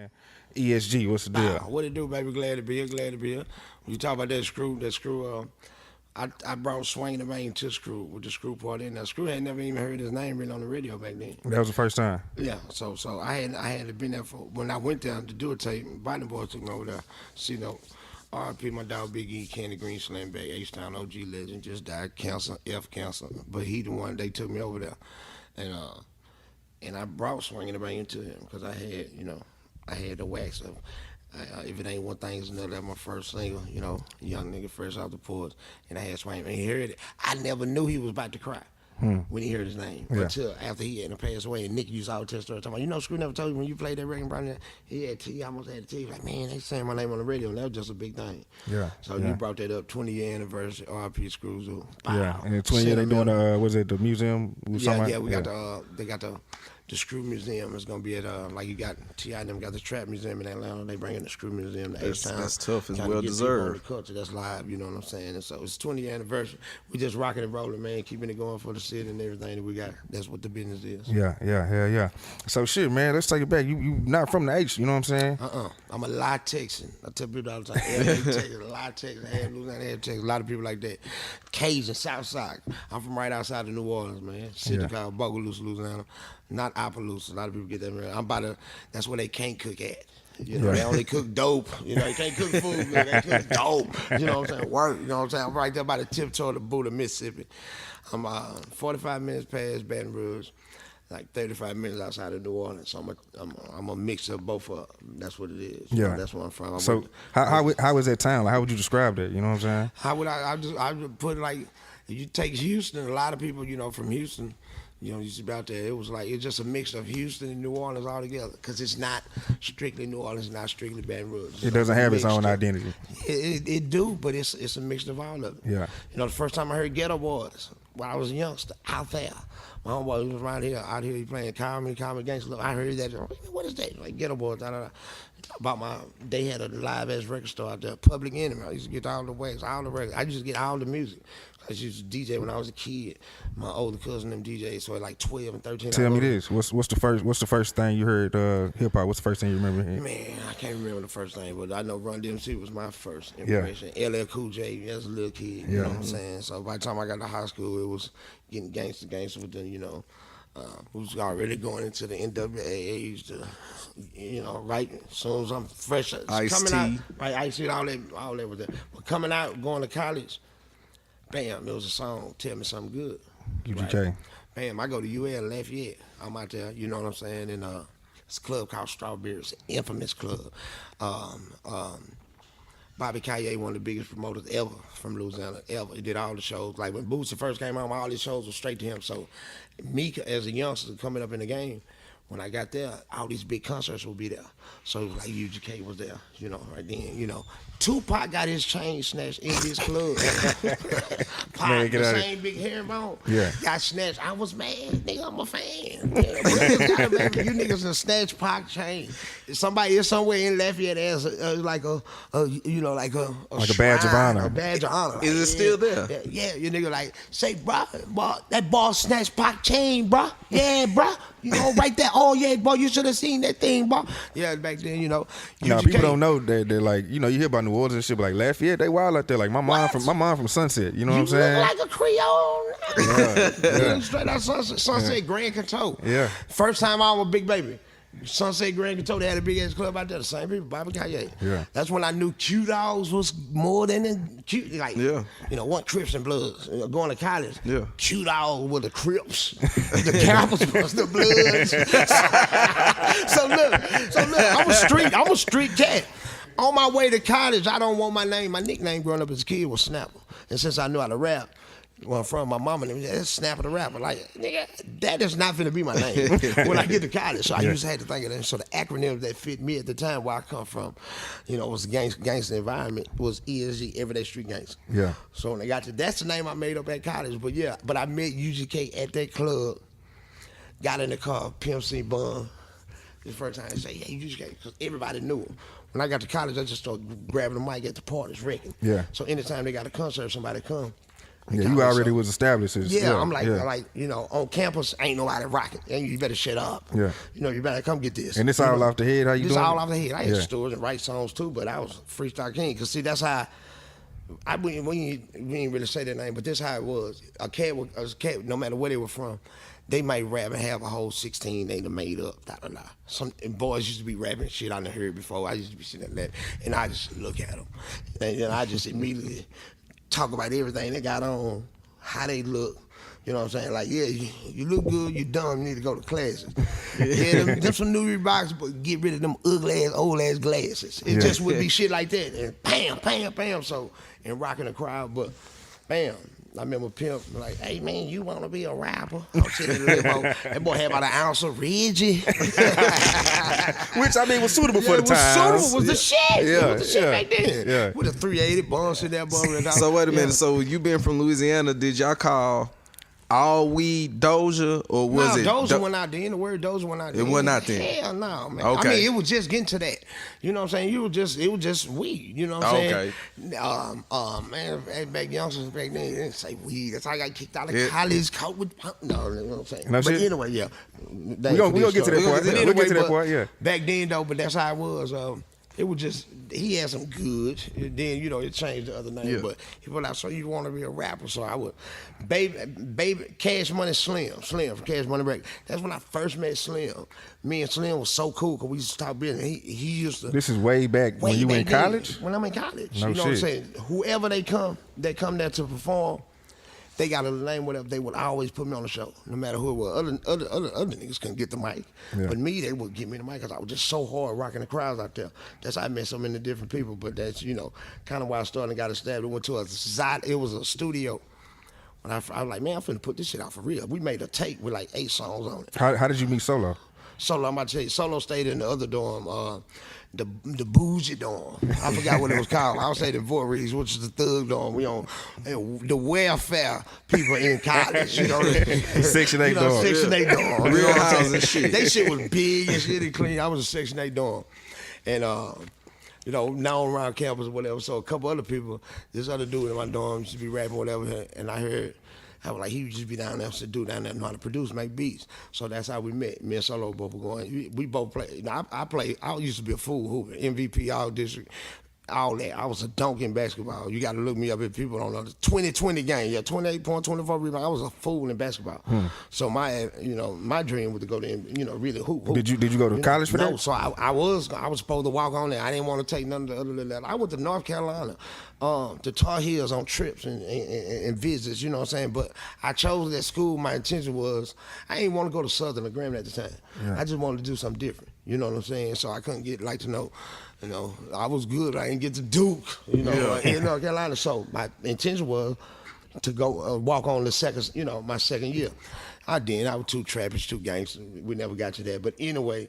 man. ESG, what's the deal? What it do, baby? Glad to be here. Glad to be here. When you talk about that screw, I brought Swing the Bang to Screw with the Screw part in there. Screw had never even heard his name really on the radio back then. That was the first time. Yeah, so I had been there for when I went there to do a tape. Biden Boy took me over there. See, R.I.P. my dog Big E, Candy Green, Slam Bag, H-Town OG legend, just died, cancer, cancer. But he the one they took me over there, and I brought Swinging the Bang to him because I had the wax of. If it ain't one thing, it's another. That's my first single, young nigga fresh off the porch. And I had Swing, and he heard it. I never knew he was about to cry when he heard his name until after he had passed away. And Nick used to always tell story talking about, Screw never told you when you played that record, Brian, he almost had a TV. Like, man, they saying my name on the radio, and that was just a big thing. Yeah. So you brought that up, 20-year anniversary, R.I.P. Screws. Yeah, and in 20 years they doing was it the museum? Yeah, we got they got the Screw Museum is gonna be at like you got T.I. and them got the Trap Museum in Atlanta. They bringing the Screw Museum to H-Town. That's tough. It's well deserved. Culture that's live, you know what I'm saying? And so it's 20th anniversary. We just rocking and rolling, man, keeping it going for the city and everything that we got. That's what the business is. Yeah. So shit, man, let's take it back. You not from the H, you know what I'm saying? I'm a lot Texan. I tell people all the time, Texas, a lot Texan, Louisiana, Texas, a lot of people like that. Cajun, Southside. I'm from right outside of New Orleans, man. City called Bogalusa, Louisiana. Not Opelousas. A lot of people get that. That's where they can't cook at. They only cook dope. They can't cook food. They cook dope. You know what I'm saying? Work. You know what I'm saying? I'm right there by the tiptoe of the boot of Mississippi. I'm 45 minutes past Baton Rouge, like 35 minutes outside of New Orleans. So I'm a mix of both of them. That's what it is. That's where I'm from. So how is that town? Like, how would you describe that? You know what I'm saying? How would I would put it like, if you take Houston, a lot of people, from Houston, used to be out there. It was like, it's just a mix of Houston and New Orleans all together. Because it's not strictly New Orleans, not strictly Baton Rouge. It doesn't have its own identity. It do, but it's a mix of all of it. Yeah. The first time I heard Ghetto Boys, when I was a youngster, out there. My homeboy was out here, he playing Comedy Gangsta. I heard that. What is that? Like Ghetto Boys, they had a live-ass record store out there, Public Enemy. I used to get all the wax, all the records. I used to get all the music. I used to DJ when I was a kid. My older cousin them DJs, so like 12 and 13. Tell me this: what's the first thing you heard hip hop? What's the first thing you remember hearing? Man, I can't remember the first thing, but I know Run DMC was my first impression. LL Cool J as a little kid, you know what I'm saying. So by the time I got to high school, it was getting gangster with them, who was already going into the NWA right as soon as I'm fresh Ice-T. Out, right, Ice-T, all that was there. But coming out, going to college. Bam, there was a song, Tell Me Something Good. UGK. Right? Bam, I go to UL Lafayette. I'm out there, you know what I'm saying? And it's a club called Strawberry. It's an infamous club. Bobby Kaye, one of the biggest promoters ever from Louisiana, ever. He did all the shows. Like when Bootsy first came out, all his shows were straight to him. So me, as a youngster coming up in the game, when I got there, all these big concerts would be there. So it was like UGK was there, right then, Tupac got his chain snatched in this club. Pac, the same big herringbone, got snatched. I was mad, nigga, I'm a fan. You niggas a snatch Pac chain. Somebody is somewhere in Lafayette has like a badge of honor. A badge of honor. Is it still there? Yeah, you nigga like, say, bro, that boss snatched Pac chain, bro. Yeah, bro. Right there. Oh, yeah, boy, you should have seen that thing, bro. Yeah, back then, No, people don't know that they're like, you hear about New Orleans and shit, but like Lafayette, they wild out there. Like my mom from Sunset, you know what I'm saying? You look like a Creole. Yeah. Straight out Sunset Grand Coteau. Yeah. First time I was a big baby. Sunset Grand Coteau, they had a big ass club out there. The same people, Bobby Kaye. Yeah. That's when I knew Q Dogs was more than a Q. Like, one Crips and Bloods. Going to college. Yeah. Q Dogs were the Crips. The Campus was the Bloods. so look, I'm a street cat. On my way to college, I don't want my name. My nickname growing up as a kid was Snapper. And since I knew how to rap, from my mama, that's Snapper the Rapper. Like, nigga, that is not finna be my name when I get to college. So I used to have to think of that. So the acronym that fit me at the time where I come from, was the gangster environment, was E.S.G, Everyday Street Gangster. Yeah. So when they got to, that's the name I made up at college. But I met UGK at that club, got in the car, Pimp C Bun. The first time I say, yeah, UGK, because everybody knew him. When I got to college, I just started grabbing the mic at the parties, wrecking. Yeah. So anytime they got a concert, somebody come, Yeah, you already was established. I'm like, you know, on campus, ain't nobody rocking. And you better shut up. Yeah. You know, you better come get this. And it's all off the head, how you doing? It's all off the head. I had stories and write songs too, but I was freestyle king. Because see, that's how, we ain't really say that name, but this how it was. A cat, no matter where they were from, they might rap and have a whole 16 they done made up, Some boys used to be rapping shit I done heard before. I used to be sitting there, and I just look at them. And then I just immediately talk about everything they got on, how they look. You know what I'm saying? Like, yeah, you look good, you dumb, you need to go to classes. Yeah, them some new Reeboks, but get rid of them ugly ass, old ass glasses. It just would be shit like that. And bam, bam, bam. So, and rocking the crowd, but bam. I remember Pimp like, hey man, you want to be a rapper? I'm sitting there, that boy had about an ounce of Reggie. Which, I mean, was suitable for the time. Suitable, was the shit. Yeah, it was the shit back then. Yeah. With a 380 bumps in that bum. So wait a minute, so you been from Louisiana, did y'all call all weed Doja, or was it? Doja went out then. The word Doja went out then. It went out then. Hell no, man. Okay. I mean, it was just getting to that. You know what I'm saying? It was just weed. You know what I'm saying? Man, back youngsters back then, they didn't say weed. That's how I got kicked out of college. Caught with no, you know what I'm saying? No, but anyway, yeah. We gonna get to that part. We'll get to that part. Yeah. Back then though, but that's how it was. It was just, he had some goods. Then, you know, it changed the other name. Yeah. But he was like, so you want to be a rapper? So I would, baby, Cash Money Slim from Cash Money Records. That's when I first met Slim. Me and Slim was so cool because we used to talk business. He used to. This is way back when you were in college? When I'm in college. No you know shit. what I'm saying? Whoever they come there to perform, they got a name, whatever, they would always put me on the show, no matter who it was. Other niggas couldn't get the mic. Yeah. But me, they would give me the mic because I was just so hard rocking the crowds out there. That's how I met so many different people. But that's, you know, kind of why I started and got established. We went to it was a studio. When I was like, man, I'm finna put this shit out for real. We made a tape with like 8 songs on it. How did you meet Solo? Solo, I'm about to tell you, Solo stayed in the other dorm, the bougie dorm. I forgot what it was called. I would say the Voorhees, which is the thug dorm. We on the welfare people in college, you know. Section 8 dorm. Section 8 dorm. Real house and shit. They shit was big and shit and clean. I was a Section 8 dorm. And, you know, now around campus or whatever. So a couple other people, this other dude in my dorm used to be rapping whatever, and I was like, he would just be down there, so dude down there know how to produce, make beats. So that's how we met. Me and Solo both were going. We both played. I used to be a fool hooper, MVP, all district, all that. I was a dunk in basketball. You got to look me up if people don't know. The 20-20 game, 28 point, 24 rebounds. I was a fool in basketball. So my dream was to go there and, you know, really hoop. Did you go to college for that? No, so I was supposed to walk on there. I didn't want to take none of the other than that. I went to North Carolina, to Tar Heels on trips and visits, you know what I'm saying? But I chose that school. My intention was, I didn't want to go to Southern or Grambling at the time. Yeah. I just wanted to do something different, you know what I'm saying? So I couldn't get to know, you know, I was good. I didn't get to Duke, you know, in North Carolina. So my intention was to go walk on the second, you know, my second year. I did. I was too trappish, too gangster. We never got to that. But anyway,